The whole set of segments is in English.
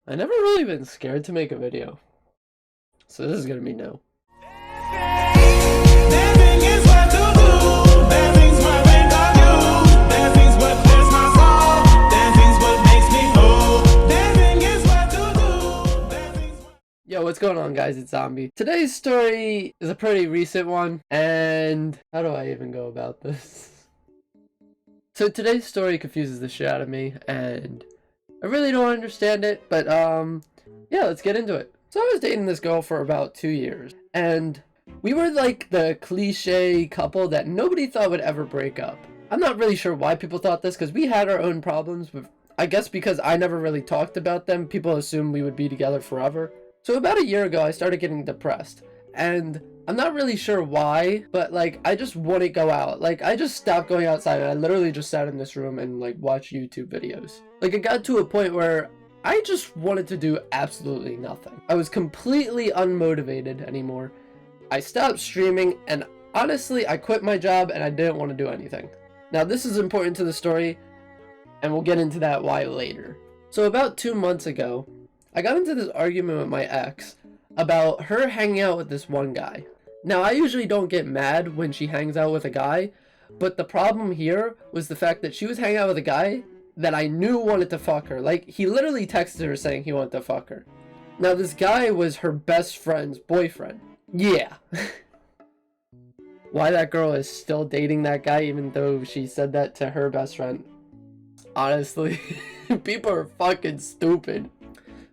I never really been scared to make a video, so this is gonna be new. Yo, what's going on, guys? It's Zombie. Today's story is a pretty recent one, and how do I even go about this? So today's story confuses the shit out of me, and I really don't understand it, but yeah, let's get into it. So I was dating this girl for about 2 years, and we were like the cliche couple that nobody thought would ever break up. I'm not really sure why people thought this, because we had our own problems, but I guess because I never really talked about them, people assumed we would be together forever. So about a year ago, I started getting depressed, and I'm not really sure why, but like, I just wouldn't go out. Like, I just stopped going outside, and I literally just sat in this room and like watched YouTube videos. Like, it got to a point where I just wanted to do absolutely nothing. I was completely unmotivated anymore. I stopped streaming, and honestly, I quit my job and I didn't want to do anything. Now, this is important to the story, and we'll get into that why later. So about 2 months ago, I got into this argument with my ex about her hanging out with this one guy. Now, I usually don't get mad when she hangs out with a guy, but the problem here was the fact that she was hanging out with a guy that I knew wanted to fuck her. Like, he literally texted her saying he wanted to fuck her. Now, this guy was her best friend's boyfriend. Yeah. Why that girl is still dating that guy even though she said that to her best friend, honestly, people are fucking stupid.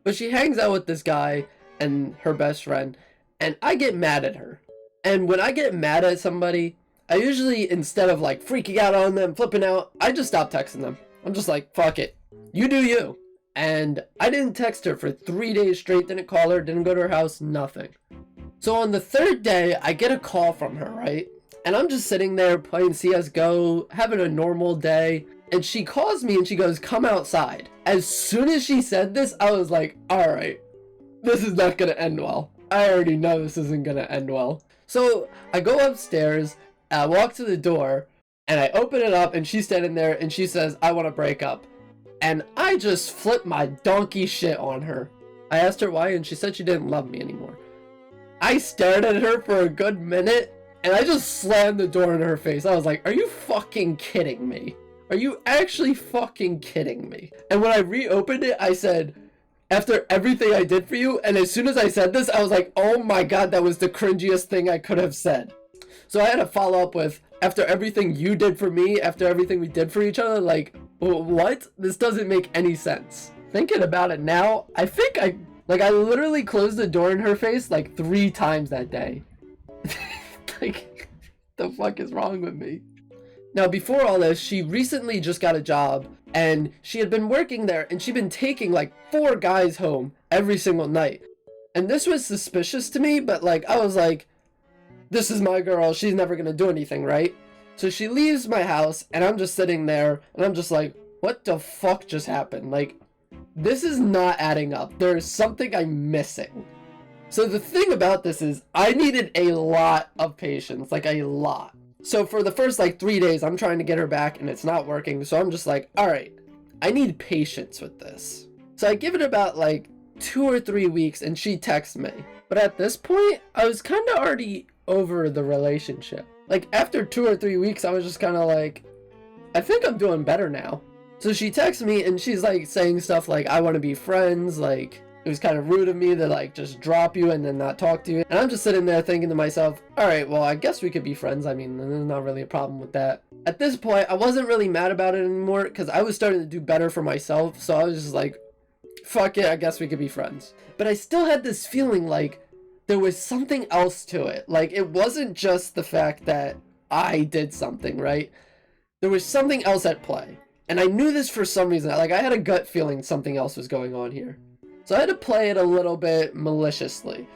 But she hangs out with this guy and her best friend, and I get mad at her. And when I get mad at somebody, I usually, instead of like freaking out on them, flipping out, I just stop texting them. I'm just like, fuck it. You do you. And I didn't text her for 3 days straight, didn't call her, didn't go to her house, nothing. So on the third day, I get a call from her, right? And I'm just sitting there playing CSGO, having a normal day. And she calls me and she goes, come outside. As soon as she said this, I was like, all right, this is not gonna end well. I already know this isn't gonna end well. So I go upstairs, I walk to the door, and I open it up, and she's standing there, and she says, I want to break up. And I just flipped my donkey shit on her. I asked her why, and she said she didn't love me anymore. I stared at her for a good minute, and I just slammed the door in her face. I was like, are you fucking kidding me? Are you actually fucking kidding me? And when I reopened it, I said, after everything I did for you, and as soon as I said this, I was like, oh my god, that was the cringiest thing I could have said. So I had to follow up with, after everything you did for me, after everything we did for each other, like, what? This doesn't make any sense. Thinking about it now, I think I literally closed the door in her face like 3 times that day. Like, the fuck is wrong with me? Now, before all this, she recently just got a job, and she had been working there, and she'd been taking like 4 guys home every single night. And this was suspicious to me, but like, I was like, this is my girl, she's never gonna do anything, right? So she leaves my house, and I'm just sitting there, and I'm just like, what the fuck just happened? Like, this is not adding up. There's something I'm missing. So the thing about this is, I needed a lot of patience, like a lot. So for the first like 3 days, I'm trying to get her back and it's not working. So I'm just like, all right, I need patience with this. So I give it about like 2 or 3 weeks and she texts me. But at this point, I was kind of already over the relationship. Like after 2 or 3 weeks, I was just kind of like, I think I'm doing better now. So she texts me and she's like saying stuff like, I want to be friends, like, it was kind of rude of me to like just drop you and then not talk to you. And I'm just sitting there thinking to myself, all right, well, I guess we could be friends. I mean, there's not really a problem with that. At this point, I wasn't really mad about it anymore because I was starting to do better for myself. So I was just like, fuck it, I guess we could be friends. But I still had this feeling like there was something else to it. Like, it wasn't just the fact that I did something, right? There was something else at play. And I knew this for some reason. Like, I had a gut feeling something else was going on here. So I had to play it a little bit maliciously.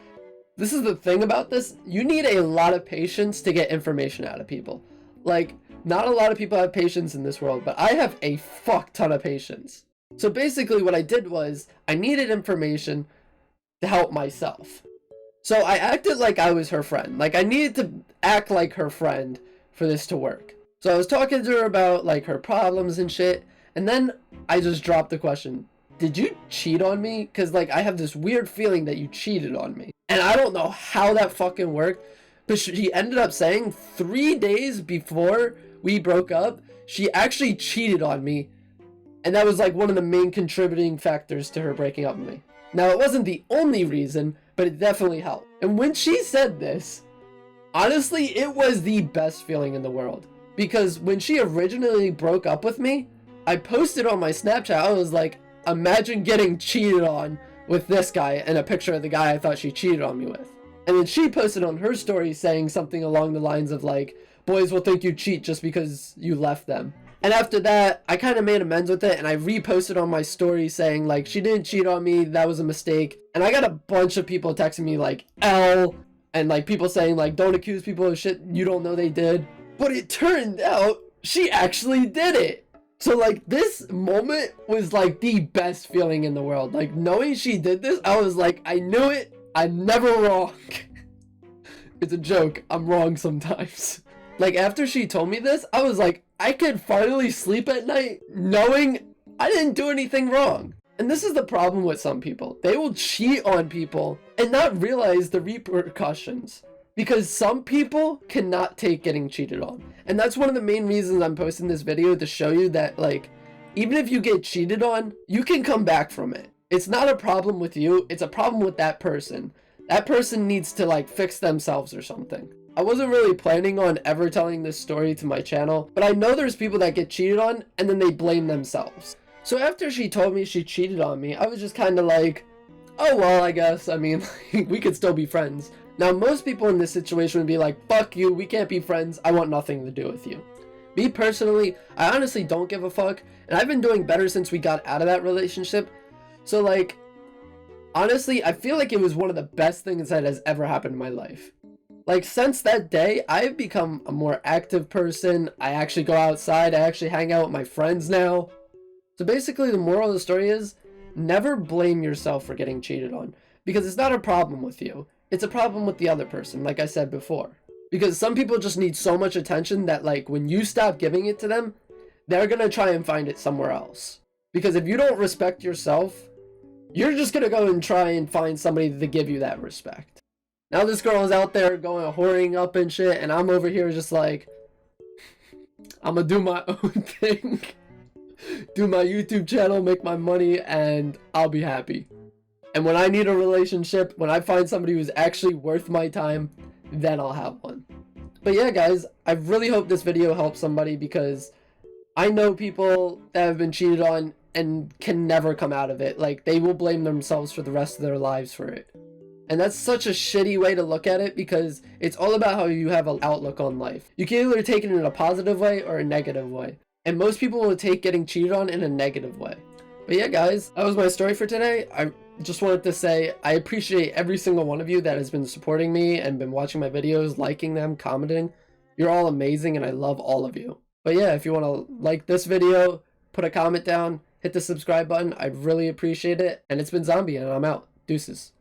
This is the thing about this. You need a lot of patience to get information out of people. Like, not a lot of people have patience in this world, but I have a fuck ton of patience. So basically what I did was, I needed information to help myself. So I acted like I was her friend. Like, I needed to act like her friend for this to work. So I was talking to her about like her problems and shit, and then I just dropped the question, did you cheat on me? Because, like, I have this weird feeling that you cheated on me. And I don't know how that fucking worked, but she ended up saying 3 days before we broke up, she actually cheated on me. And that was, like, one of the main contributing factors to her breaking up with me. Now, it wasn't the only reason, but it definitely helped. And when she said this, honestly, it was the best feeling in the world. Because when she originally broke up with me, I posted on my Snapchat, I was like, imagine getting cheated on with this guy, and a picture of the guy I thought she cheated on me with. And then she posted on her story saying something along the lines of like, boys will think you cheat just because you left them. And after that, I kind of made amends with it, and I reposted on my story saying like, she didn't cheat on me, that was a mistake. And I got a bunch of people texting me like, L, and like people saying like, don't accuse people of shit you don't know they did. But it turned out she actually did it. So like this moment was like the best feeling in the world. Like knowing she did this, I was like, I knew it. I'm never wrong. It's a joke. I'm wrong sometimes. Like after she told me this, I was like, I could finally sleep at night knowing I didn't do anything wrong. And this is the problem with some people. They will cheat on people and not realize the repercussions. Because some people cannot take getting cheated on. And that's one of the main reasons I'm posting this video, to show you that, like, even if you get cheated on, you can come back from it. It's not a problem with you, it's a problem with that person. That person needs to, like, fix themselves or something. I wasn't really planning on ever telling this story to my channel, but I know there's people that get cheated on and then they blame themselves. So after she told me she cheated on me, I was just kind of like, oh well, I guess, I mean, we could still be friends. Now, most people in this situation would be like, fuck you, we can't be friends, I want nothing to do with you. Me personally, I honestly don't give a fuck, and I've been doing better since we got out of that relationship. So like, honestly, I feel like it was one of the best things that has ever happened in my life. Like, since that day, I've become a more active person, I actually go outside, I actually hang out with my friends now. So basically, the moral of the story is, never blame yourself for getting cheated on, because it's not a problem with you. It's a problem with the other person, like I said before. Because some people just need so much attention that, like, when you stop giving it to them, they're gonna try and find it somewhere else. Because if you don't respect yourself, you're just gonna go and try and find somebody to give you that respect. Now this girl is out there going whoring up and shit, and I'm over here just like, I'm gonna do my own thing. Do my YouTube channel, make my money, and I'll be happy. And when I need a relationship, when I find somebody who's actually worth my time, then I'll have one. But yeah, guys, I really hope this video helps somebody, because I know people that have been cheated on and can never come out of it. Like, they will blame themselves for the rest of their lives for it. And that's such a shitty way to look at it, because it's all about how you have an outlook on life. You can either take it in a positive way or a negative way. And most people will take getting cheated on in a negative way. But yeah, guys, that was my story for today. I just wanted to say I appreciate every single one of you that has been supporting me and been watching my videos, liking them, commenting. You're all amazing, and I love all of you. But yeah, if you want to like this video, put a comment down, hit the subscribe button. I'd really appreciate it. And it's been Zombie, and I'm out. Deuces.